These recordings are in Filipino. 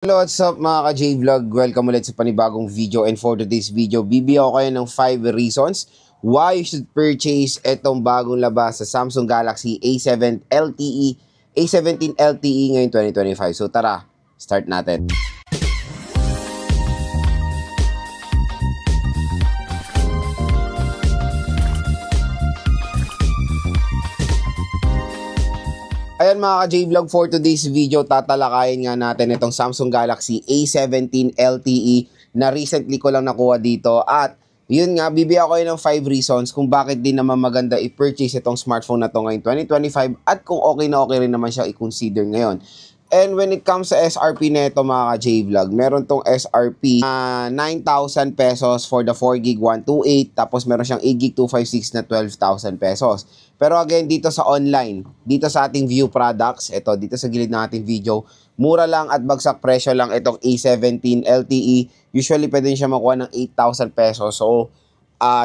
Hello, what's up mga ka-J-Vlog? Welcome ulit sa panibagong video, and for today's video, bibigyan ko kayo ng 5 reasons why you should purchase itong bagong labas sa Samsung Galaxy A7 LTE, A17 LTE ngayong 2025. So tara, start natin. Ayan mga ka-J-Vlog, for today's video, tatalakayin nga natin itong Samsung Galaxy A17 LTE na recently ko lang nakuha dito. At yun nga, bibigyan ko kayo ng 5 reasons kung bakit din naman maganda i-purchase itong smartphone na to ngayong 2025 at kung okay na okay rin naman siya i-consider ngayon. And when it comes sa SRP nito mga ka-J-Vlog, meron tong SRP 9,000 pesos for the 4GB 128, tapos meron siyang 8GB 256 na 12,000 pesos. Pero again, dito sa online, dito sa ating view products, ito, dito sa gilid ng ating video, mura lang at bagsak presyo lang itong A17 LTE. Usually, pwede siya makuha ng 8,000 pesos. So,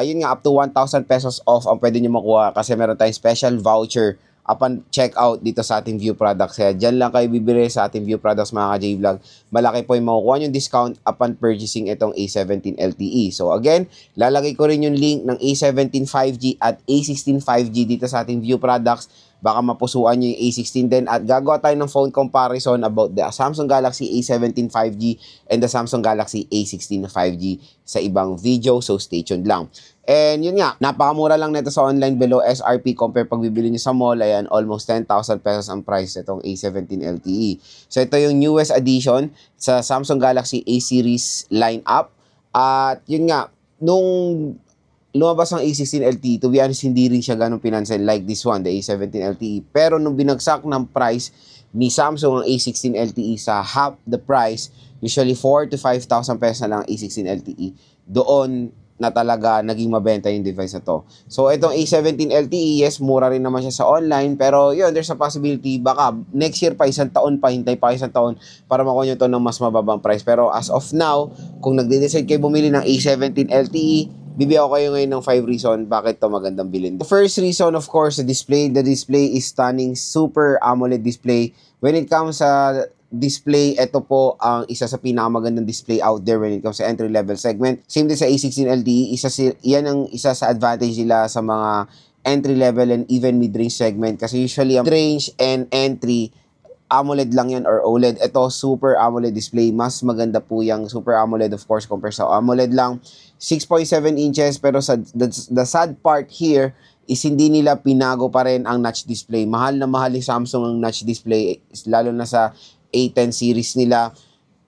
yun nga, up to 1,000 pesos off ang pwede nyo makuha kasi meron tayong special voucher upon checkout dito sa ating view products. Kaya dyan lang kayo bibili sa ating view products mga ka-J-Vlog. Malaki po yung makukuha yung discount upon purchasing itong A17 LTE. So again, lalagay ko rin yung link ng A17 5G at A16 5G dito sa ating view products. Baka mapusuan nyo yung A16 din. At gagawa tayo ng phone comparison about the Samsung Galaxy A17 5G and the Samsung Galaxy A16 5G sa ibang video. So stay tuned lang. And yun nga, napakamura lang nito sa online below SRP compare pag bibili nyo sa mall. Ayan, almost 10,000 pesos ang price itong A17 LTE. So ito yung newest addition sa Samsung Galaxy A series lineup. At yun nga, nung lumabas ang A16 LTE, to be honest, hindi rin siya ganun pinansin like this one, the A17 LTE. Pero nung binagsak ng price ni Samsung ang A16 LTE sa half the price, usually 4,000 to 5,000 pesos na lang ang A16 LTE, doon na talaga naging mabenta yung device na to. So, itong A17 LTE, yes, mura rin naman siya sa online, pero yun, there's a possibility, baka next year pa, isang taon pa, hintay pa isang taon para makuha nyo to ng mas mababang price. Pero as of now, kung nagde-decide kayo bumili ng A17 LTE, bibigyan ko kayo ngayon ng 5 reason bakit to magandang bilhin. The first reason, of course, the display. The display is stunning, super AMOLED display. When it comes sa display, ito po ang isa sa pinakamagandang display out there when it comes sa entry-level segment. Same din sa A16 LTE, yan ang isa sa advantage nila sa mga entry-level and even mid-range segment. Kasi usually, ang mid-range and entry, AMOLED lang yan or OLED. Ito, Super AMOLED display. Mas maganda po yung Super AMOLED, of course, compared sa AMOLED lang. 6.7 inches, pero the sad part here is hindi nila pinago pa rin ang notch display. Mahal na mahal ni Samsung ang notch display, lalo na sa A10 series nila.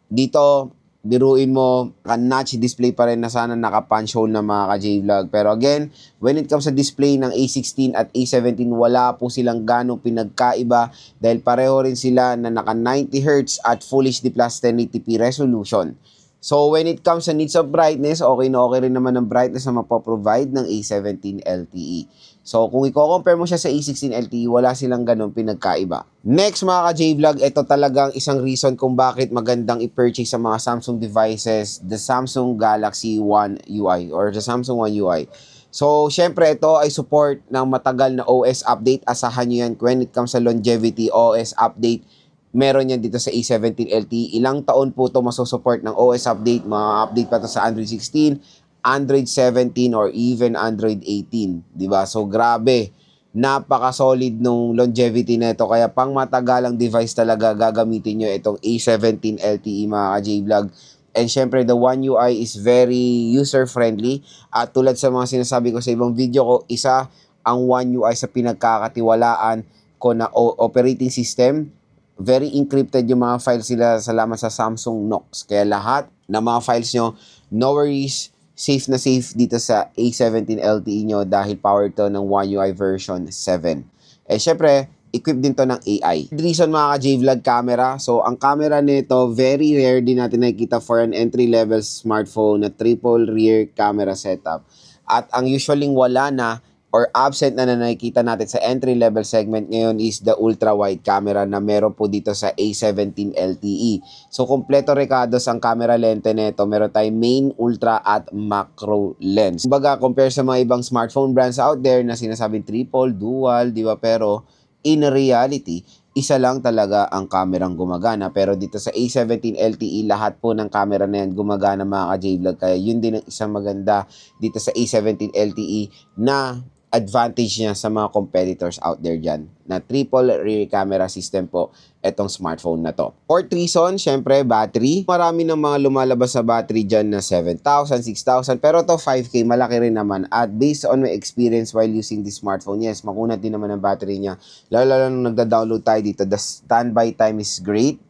Dito, biruin mo, notch display pa rin na sana naka-punch hole na mga ka-J-Vlog. Pero again, when it comes sa display ng A16 at A17, wala po silang ganong pinagkaiba dahil pareho rin sila na naka 90Hz at Full HD Plus 1080p resolution. So, when it comes sa needs of brightness, okay na okay rin naman ang brightness na mapoprovide ng A17 LTE. So, kung i-compare mo siya sa A16 LTE, wala silang ganun pinagkaiba. Next mga ka-J-Vlog, ito talagang isang reason kung bakit magandang i-purchase sa mga Samsung devices, the Samsung Galaxy One UI or the Samsung One UI. So, syempre, ito ay support ng matagal na OS update. Asahan nyo yan when it comes sa longevity OS update. Meron yan dito sa A17 LTE. Ilang taon po ito masusupport ng OS update. Mga-update pa ito sa Android 16, Android 17, or even Android 18. Diba? So, grabe. Napaka-solid nung longevity na ito. Kaya pang matagalang device talaga gagamitin nyo itong A17 LTE mga ka-J-Vlog. And syempre, the One UI is very user-friendly. At tulad sa mga sinasabi ko sa ibang video ko, isa ang One UI sa pinagkakatiwalaan ko na operating system. Very encrypted yung mga files nila salamat sa Samsung Knox. Kaya lahat ng mga files nyo, no worries, safe na safe dito sa A17 LTE nyo dahil powered to ng One UI version 7. Eh syempre, equipped din to ng AI. The reason mga ka-J-Vlog camera. So, ang camera nito, very rare din natin nakikita for an entry-level smartphone na triple rear camera setup. At ang usually wala na or absent na nakikita natin sa entry-level segment ngayon is the ultra-wide camera na meron po dito sa A17 LTE. So, kompleto rekados ang camera lente nito. Meron tayong main, ultra, at macro lens. Kumbaga, compare sa mga ibang smartphone brands out there na sinasabing triple, dual, di ba? Pero, in reality, isa lang talaga ang kamerang gumagana. Pero dito sa A17 LTE, lahat po ng camera na yan gumagana mga ka-J-Vlog. Kaya yun din ang isang maganda dito sa A17 LTE na advantage niya sa mga competitors out there dyan. Na triple rear camera system po etong smartphone na to. Fourth reason, syempre, battery. Marami ng mga lumalabas sa battery dyan na 7,000, 6,000. Pero to 5K, malaki rin naman. At based on my experience while using this smartphone, yes, makunat din naman ang battery niya. Lalo nung nagda-download tayo dito, the standby time is great.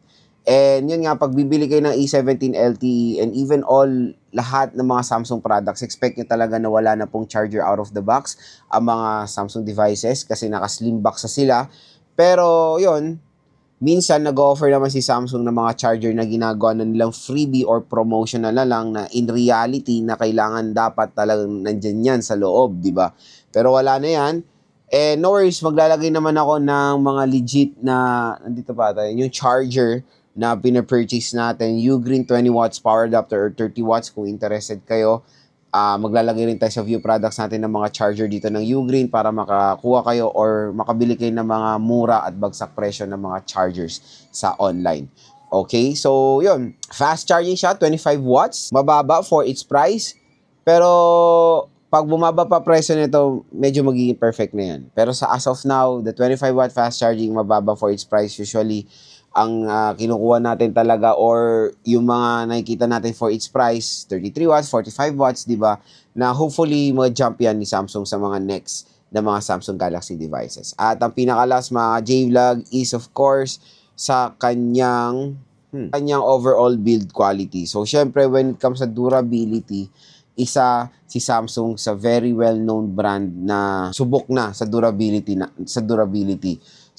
And yun nga, pag bibili kayo ng A17 LTE and even lahat ng mga Samsung products, expect nyo talaga na wala na pong charger out of the box ang mga Samsung devices kasi naka-slim box na sila. Pero yun, minsan nag-offer naman si Samsung ng mga charger na ginagawa na nilang freebie or promotional na lang na in reality na kailangan dapat talagang nandyan yan sa loob, di ba? Pero wala na yan. And no worries, maglalagay naman ako ng mga legit na, nandito pa tayo, yung charger na pinapurchase natin, Ugreen 20 watts power adapter or 30 watts kung interested kayo. Maglalagay rin tayo sa view products natin ng mga charger dito ng Ugreen para makakuha kayo or makabili kayo ng mga mura at bagsak presyo ng mga chargers sa online. Okay, so yun. Fast charging siya, 25 watts. Mababa for its price. Pero pag bumaba pa presyo nito, medyo magiging perfect na yan. Pero sa as of now, the 25 watt fast charging, mababa for its price. Usually, ang kinukuha natin talaga or yung mga nakikita natin for its price, 33 watts, 45 watts, di ba? Na hopefully mag-jump yan ni Samsung sa mga next na mga Samsung Galaxy devices. At ang pinaka-last mga J-Vlog is of course sa kanyang overall build quality. So syempre when it comes sa durability, isa si Samsung sa very well-known brand na subok na sa durability.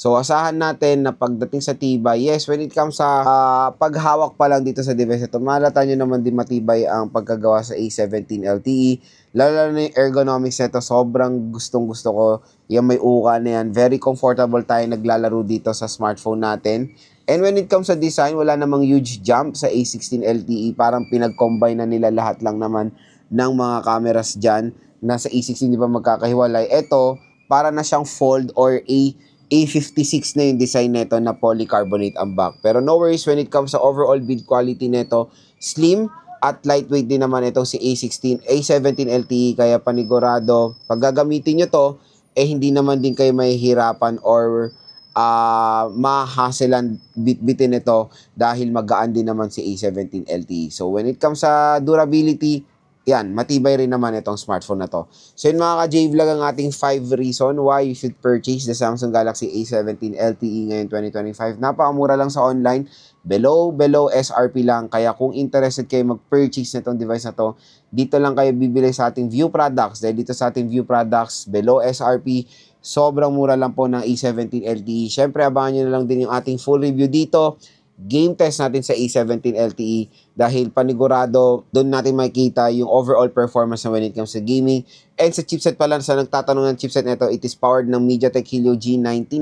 So, asahan natin na pagdating sa tibay, yes, when it comes sa paghawak pa lang dito sa device ito, malata nyo naman din matibay ang pagkagawa sa A17 LTE. Lalo na yung ergonomics nito, sobrang gustong-gusto ko. Yung may uka na yan, very comfortable tayo naglalaro dito sa smartphone natin. And when it comes sa design, wala namang huge jump sa A16 LTE. Parang pinag-combine na nila lahat lang naman ng mga cameras dyan. Nasa A16 di ba magkakahiwalay. Ito, para na siyang fold or A56 na yung design nito na polycarbonate ang back. Pero no worries when it comes sa overall build quality nito, slim at lightweight din naman itong si A17 LTE. Kaya panigurado, pag gagamitin nyo to, hindi naman din kayo mahihirapan or mahaselan bitbitin ito dahil magaan din naman si A17 LTE. So when it comes sa durability, yan, matibay rin naman itong smartphone na to. So yun mga ka-J-Vlog ang ating 5 reason why you should purchase the Samsung Galaxy A17 LTE ngayon 2025. Napakamura lang sa online. Below SRP lang. Kaya kung interested kayo mag-purchase na itong device na to, dito lang kayo bibili sa ating view products. Dahil dito sa ating view products, below SRP, sobrang mura lang po ng A17 LTE. Syempre, abangan nyo na lang din yung ating full review dito. Game test natin sa A17 LTE dahil panigurado doon natin makikita yung overall performance when it comes to gaming. And sa chipset pala, sa nagtatanong ng chipset nito, it is powered ng MediaTek Helio G99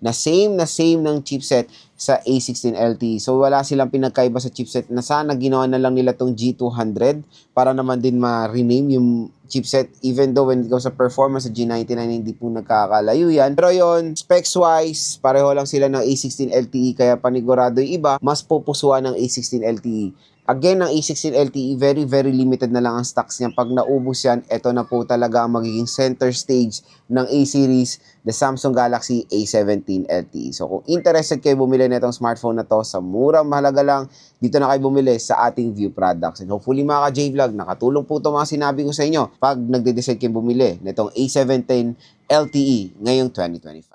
na same ng chipset sa A16 LTE. So wala silang pinagkaiba sa chipset na sana ginawa na lang nila tong G200 para naman din ma-rename yung chipset, even though when it comes sa performance sa G99 hindi po nagkakalayo yan. Pero yon specs wise, pareho lang sila ng A16 LTE kaya panigurado yung iba, mas pupusuan ng A16 LTE. Again, ang A16 LTE, very limited na lang ang stocks niya. Pag naubos yan, ito na po talaga ang magiging center stage ng A-series, the Samsung Galaxy A17 LTE. So kung interested kayo bumili na itong smartphone na to sa murang mahalaga lang, dito na kayo bumili sa ating view products. And hopefully mga ka-J-Vlog, nakatulong po ito mga sinabi ko sa inyo pag nagde-decide kayo bumili na itong A17 LTE ngayong 2025.